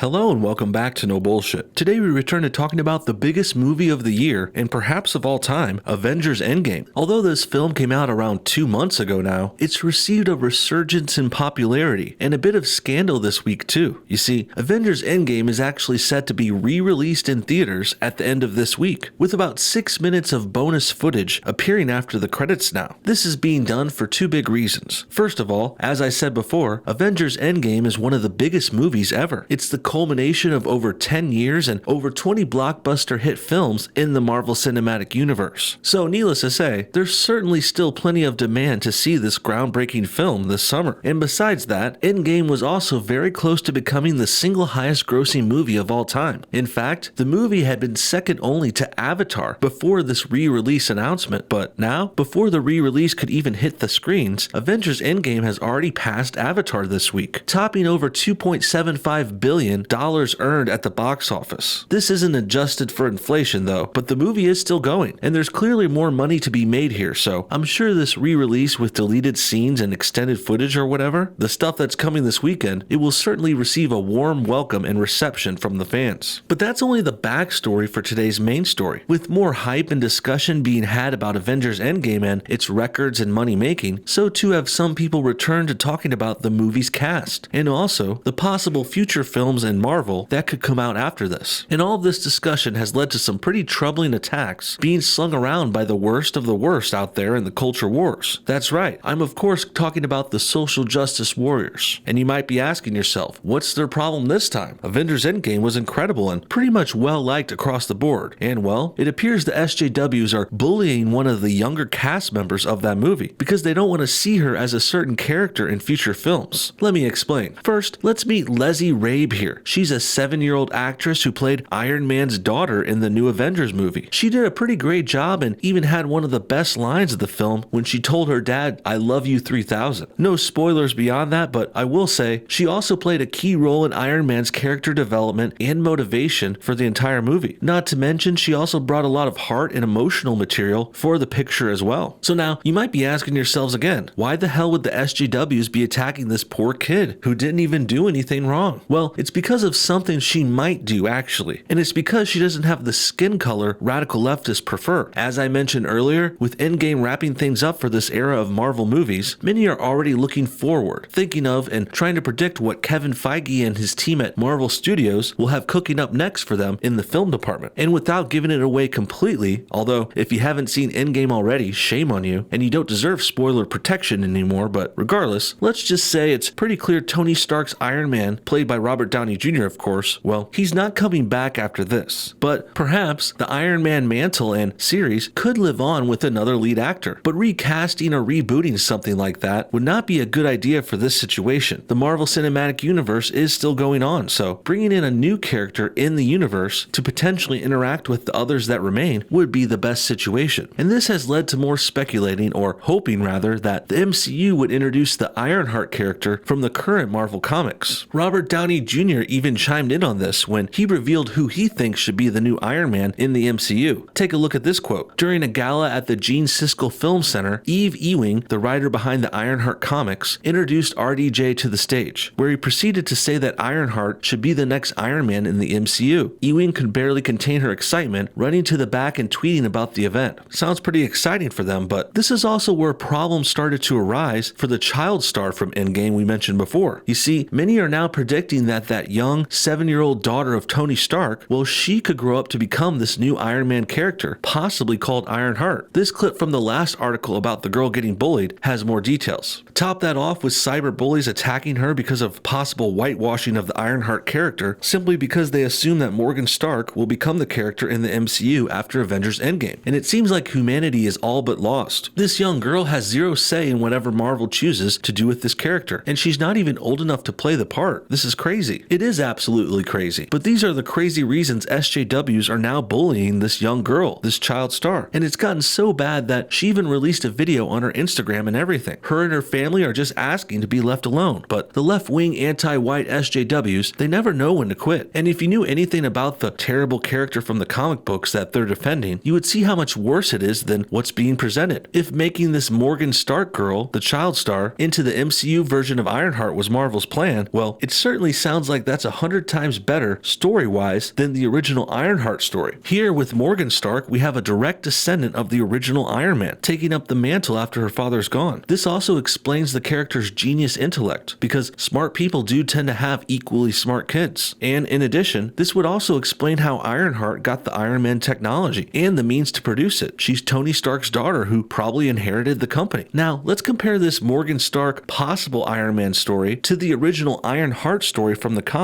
Hello and welcome back to No Bullshit. Today we return to talking about the biggest movie of the year, and perhaps of all time, Avengers Endgame. Although this film came out around 2 months ago now, it's received a resurgence in popularity, and a bit of scandal this week too. You see, Avengers Endgame is actually set to be re-released in theaters at the end of this week, with about 6 minutes of bonus footage appearing after the credits now. This is being done for two big reasons. First of all, as I said before, Avengers Endgame is one of the biggest movies ever. It's the culmination of over 10 years and over 20 blockbuster hit films in the Marvel Cinematic Universe. So needless to say, there's certainly still plenty of demand to see this groundbreaking film this summer. And besides that, Endgame was also very close to becoming the single highest grossing movie of all time. In fact, the movie had been second only to Avatar before this re-release announcement, but now, before the re-release could even hit the screens, Avengers Endgame has already passed Avatar this week, topping over $2.75 billion earned at the box office. This isn't adjusted for inflation though, but the movie is still going, and there's clearly more money to be made here, so I'm sure this re-release with deleted scenes and extended footage or whatever, the stuff that's coming this weekend, it will certainly receive a warm welcome and reception from the fans. But that's only the backstory for today's main story. With more hype and discussion being had about Avengers Endgame and its records and money making, so too have some people returned to talking about the movie's cast, and also the possible future films in Marvel that could come out after this. And all of this discussion has led to some pretty troubling attacks being slung around by the worst of the worst out there in the culture wars. That's right, I'm of course talking about the social justice warriors. And you might be asking yourself, what's their problem this time? Avengers Endgame was incredible and pretty much well liked across the board. And well, it appears the SJWs are bullying one of the younger cast members of that movie because they don't want to see her as a certain character in future films. Let me explain. First, let's meet Leslie Rabe here. She's a 7-year-old actress who played Iron Man's daughter in the new Avengers movie. She did a pretty great job and even had one of the best lines of the film when she told her dad, "I love you 3000. No spoilers beyond that, but I will say she also played a key role in Iron Man's character development and motivation for the entire movie. Not to mention, she also brought a lot of heart and emotional material for the picture as well. So now, you might be asking yourselves again, why the hell would the SJWs be attacking this poor kid who didn't even do anything wrong? Well, it's because of something she might do actually, and it's because she doesn't have the skin color radical leftists prefer. As I mentioned earlier, with Endgame wrapping things up for this era of Marvel movies, many are already looking forward, thinking of and trying to predict what Kevin Feige and his team at Marvel Studios will have cooking up next for them in the film department. And without giving it away completely, although if you haven't seen Endgame already, shame on you, and you don't deserve spoiler protection anymore, but regardless, let's just say it's pretty clear Tony Stark's Iron Man, played by Robert Downey Jr. of course, well, he's not coming back after this. But perhaps the Iron Man mantle and series could live on with another lead actor. But recasting or rebooting something like that would not be a good idea for this situation. The Marvel Cinematic Universe is still going on, so bringing in a new character in the universe to potentially interact with the others that remain would be the best situation. And this has led to more speculating, or hoping rather, that the MCU would introduce the Ironheart character from the current Marvel comics. Robert Downey Jr. even chimed in on this when he revealed who he thinks should be the new Iron Man in the MCU. Take a look at this quote. During a gala at the Gene Siskel Film Center, Eve Ewing, the writer behind the Ironheart comics, introduced RDJ to the stage, where he proceeded to say that Ironheart should be the next Iron Man in the MCU. Ewing could barely contain her excitement, running to the back and tweeting about the event. Sounds pretty exciting for them, but this is also where problems started to arise for the child star from Endgame we mentioned before. You see, many are now predicting that young 7-year-old daughter of Tony Stark, well, she could grow up to become this new Iron Man character, possibly called Ironheart. This clip from the last article about the girl getting bullied has more details. Top that off with cyber bullies attacking her because of possible whitewashing of the Ironheart character, simply because they assume that Morgan Stark will become the character in the MCU after Avengers Endgame. And it seems like humanity is all but lost. This young girl has zero say in whatever Marvel chooses to do with this character, and she's not even old enough to play the part. This is crazy. It is absolutely crazy. But these are the crazy reasons SJWs are now bullying this young girl, this child star. And it's gotten so bad that she even released a video on her Instagram and everything. Her and her family are just asking to be left alone. But the left-wing anti-white SJWs, they never know when to quit. And if you knew anything about the terrible character from the comic books that they're defending, you would see how much worse it is than what's being presented. If making this Morgan Stark girl, the child star, into the MCU version of Ironheart was Marvel's plan, well, it certainly sounds like that's 100 times better story-wise than the original Ironheart story. Here with Morgan Stark, we have a direct descendant of the original Iron Man, taking up the mantle after her father's gone. This also explains the character's genius intellect, because smart people do tend to have equally smart kids. And in addition, this would also explain how Ironheart got the Iron Man technology and the means to produce it. She's Tony Stark's daughter who probably inherited the company. Now, let's compare this Morgan Stark possible Iron Man story to the original Ironheart story from the comics.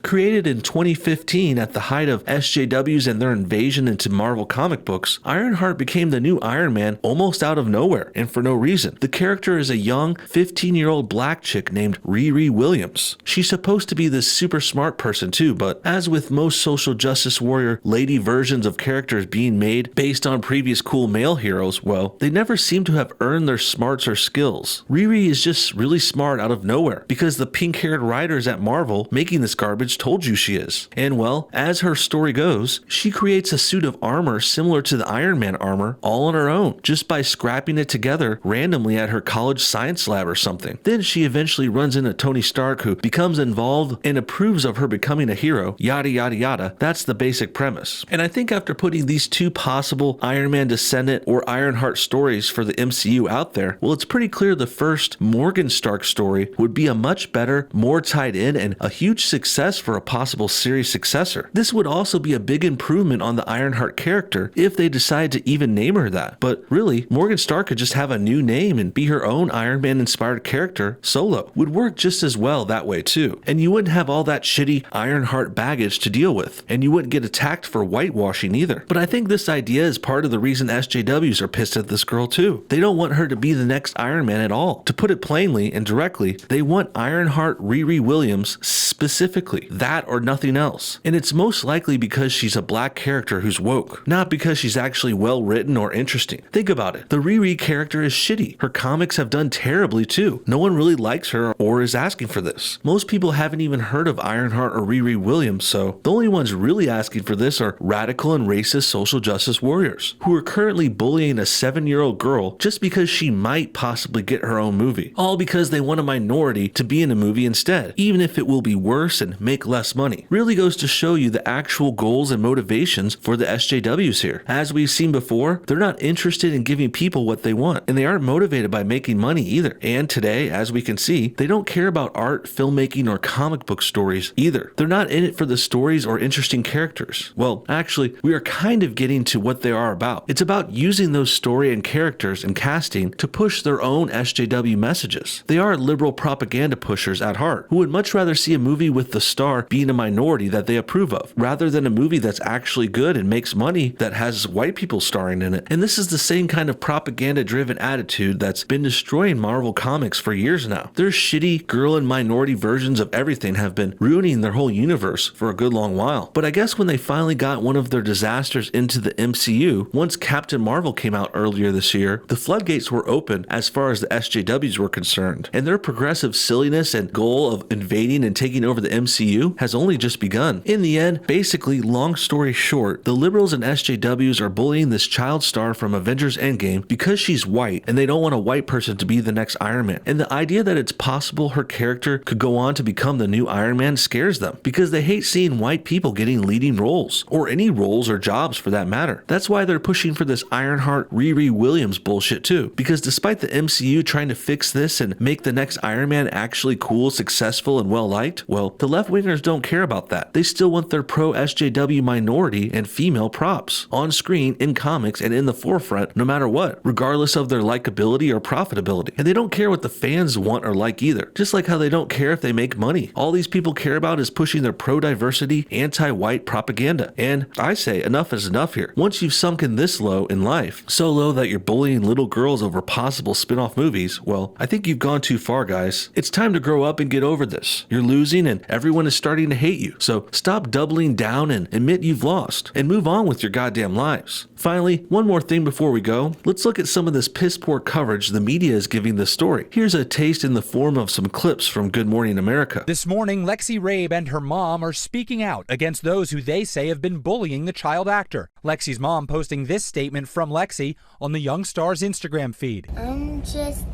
Created in 2015 at the height of SJWs and their invasion into Marvel comic books, Ironheart became the new Iron Man almost out of nowhere and for no reason. The character is a young 15-year-old black chick named Riri Williams. She's supposed to be this super smart person too, but as with most social justice warrior lady versions of characters being made based on previous cool male heroes, well, they never seem to have earned their smarts or skills. Riri is just really smart out of nowhere because the pink-haired writers at Marvel making this garbage told you she is. And well, as her story goes, she creates a suit of armor similar to the Iron Man armor all on her own, just by scrapping it together randomly at her college science lab or something. Then she eventually runs into Tony Stark, who becomes involved and approves of her becoming a hero, yada yada yada. That's the basic premise. And I think after putting these two possible Iron Man descendant or Ironheart stories for the MCU out there, well, it's pretty clear the first Morgan Stark story would be a much better, more tied in, and a huge success for a possible series successor. This would also be a big improvement on the Ironheart character if they decide to even name her that. But really, Morgan Stark could just have a new name and be her own Iron Man inspired character solo. Would work just as well that way too. And you wouldn't have all that shitty Ironheart baggage to deal with. And you wouldn't get attacked for whitewashing either. But I think this idea is part of the reason SJWs are pissed at this girl too. They don't want her to be the next Iron Man at all. To put it plainly and directly, they want Ironheart Riri Williams specifically. That or nothing else. And it's most likely because she's a black character who's woke, not because she's actually well written or interesting. Think about it. The Riri character is shitty. Her comics have done terribly too. No one really likes her or is asking for this. Most people haven't even heard of Ironheart or Riri Williams, so the only ones really asking for this are radical and racist social justice warriors who are currently bullying a 7-year-old girl just because she might possibly get her own movie. All because they want a minority to be in a movie instead, even if it will be worse and make less money. Really goes to show you the actual goals and motivations for the SJWs here. As we've seen before, they're not interested in giving people what they want, and they aren't motivated by making money either. And today, as we can see, they don't care about art, filmmaking, or comic book stories either. They're not in it for the stories or interesting characters. Well, actually, we are kind of getting to what they are about. It's about using those story and characters and casting to push their own SJW messages. They are liberal propaganda pushers at heart, who would much rather see a movie with the star being a minority that they approve of, rather than a movie that's actually good and makes money that has white people starring in it. And this is the same kind of propaganda-driven attitude that's been destroying Marvel Comics for years now. Their shitty girl and minority versions of everything have been ruining their whole universe for a good long while. But I guess when they finally got one of their disasters into the MCU, once Captain Marvel came out earlier this year, the floodgates were open as far as the SJWs were concerned, and their progressive silliness and goal of invading and taking over the MCU has only just begun. In the end, basically, long story short, the liberals and SJWs are bullying this child star from Avengers Endgame because she's white, and they don't want a white person to be the next Iron Man. And the idea that it's possible her character could go on to become the new Iron Man scares them, because they hate seeing white people getting leading roles, or any roles or jobs for that matter. That's why they're pushing for this Ironheart Riri Williams bullshit too, because despite the MCU trying to fix this and make the next Iron Man actually cool, successful, and well-liked, well, the left-wingers don't care about that. They still want their pro-SJW minority and female props on screen, in comics, and in the forefront no matter what, regardless of their likability or profitability. And they don't care what the fans want or like either, just like how they don't care if they make money. All these people care about is pushing their pro-diversity, anti-white propaganda. And I say enough is enough here. Once you've sunken this low in life, so low that you're bullying little girls over possible spin-off movies, well, I think you've gone too far, guys. It's time to grow up and get over this. You're losing and everyone is starting to hate you. So stop doubling down and admit you've lost and move on with your goddamn lives. Finally, one more thing before we go. Let's look at some of this piss poor coverage the media is giving this story. Here's a taste in the form of some clips from Good Morning America. This morning, Lexi Rabe and her mom are speaking out against those who they say have been bullying the child actor. Lexi's mom posting this statement from Lexi on the young star's Instagram feed. I'm just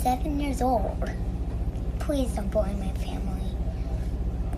7 years old. Please don't bully my family.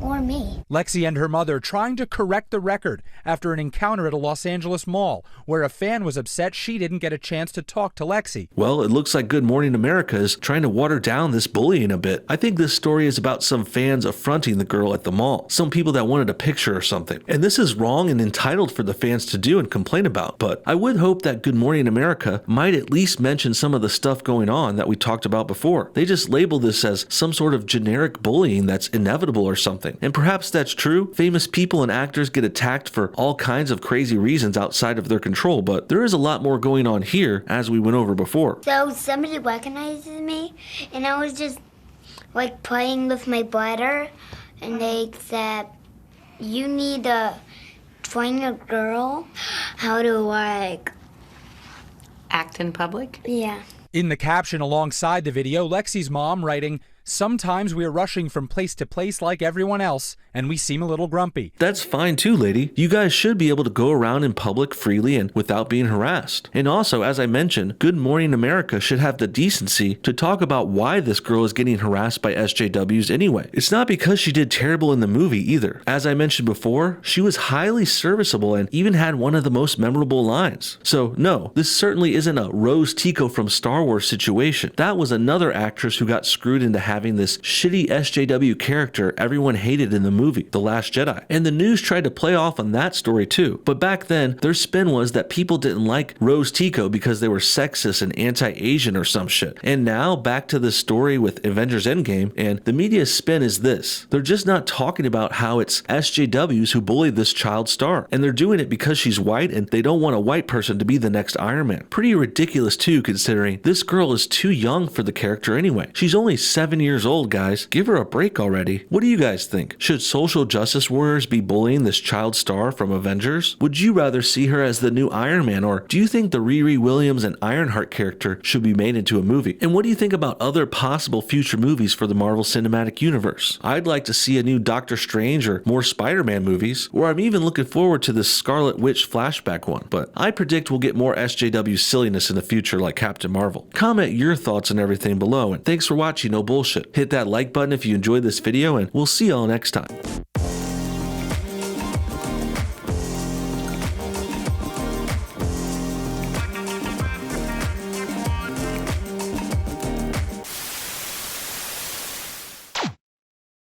or me. Lexi and her mother trying to correct the record after an encounter at a Los Angeles mall where a fan was upset she didn't get a chance to talk to Lexi. Well, it looks like Good Morning America is trying to water down this bullying a bit. I think this story is about some fans affronting the girl at the mall, some people that wanted a picture or something. And this is wrong and entitled for the fans to do and complain about, but I would hope that Good Morning America might at least mention some of the stuff going on that we talked about before. They just label this as some sort of generic bullying that's inevitable or something. And perhaps that's true. Famous people and actors get attacked for all kinds of crazy reasons outside of their control, but there is a lot more going on here as we went over before. So somebody recognizes me, and I was just like playing with my bladder, and they said, you need to train a girl how to like act in public? Yeah. In the caption alongside the video, Lexi's mom writing, "Sometimes we're rushing from place to place like everyone else, and we seem a little grumpy." That's fine too, lady. You guys should be able to go around in public freely and without being harassed. And also, as I mentioned, Good Morning America should have the decency to talk about why this girl is getting harassed by SJWs anyway. It's not because she did terrible in the movie either. As I mentioned before, she was highly serviceable and even had one of the most memorable lines. So no, this certainly isn't a Rose Tico from Star Wars situation. That was another actress who got screwed into having this shitty SJW character everyone hated in the movie, The Last Jedi. And the news tried to play off on that story too. But back then, their spin was that people didn't like Rose Tico because they were sexist and anti-Asian or some shit. And now, back to this story with Avengers Endgame, and the media's spin is this. They're just not talking about how it's SJWs who bullied this child star. And they're doing it because she's white and they don't want a white person to be the next Iron Man. Pretty ridiculous too, considering this girl is too young for the character anyway. She's only 7 years old, guys. Give her a break already. What do you guys think? Should social justice warriors be bullying this child star from Avengers? Would you rather see her as the new Iron Man, or do you think the Riri Williams and Ironheart character should be made into a movie? And what do you think about other possible future movies for the Marvel Cinematic Universe? I'd like to see a new Doctor Strange or more Spider-Man movies, or I'm even looking forward to this Scarlet Witch flashback one, but I predict we'll get more SJW silliness in the future like Captain Marvel. Comment your thoughts and everything below, and thanks for watching No Bullshit. Hit that like button if you enjoyed this video, and we'll see y'all next time.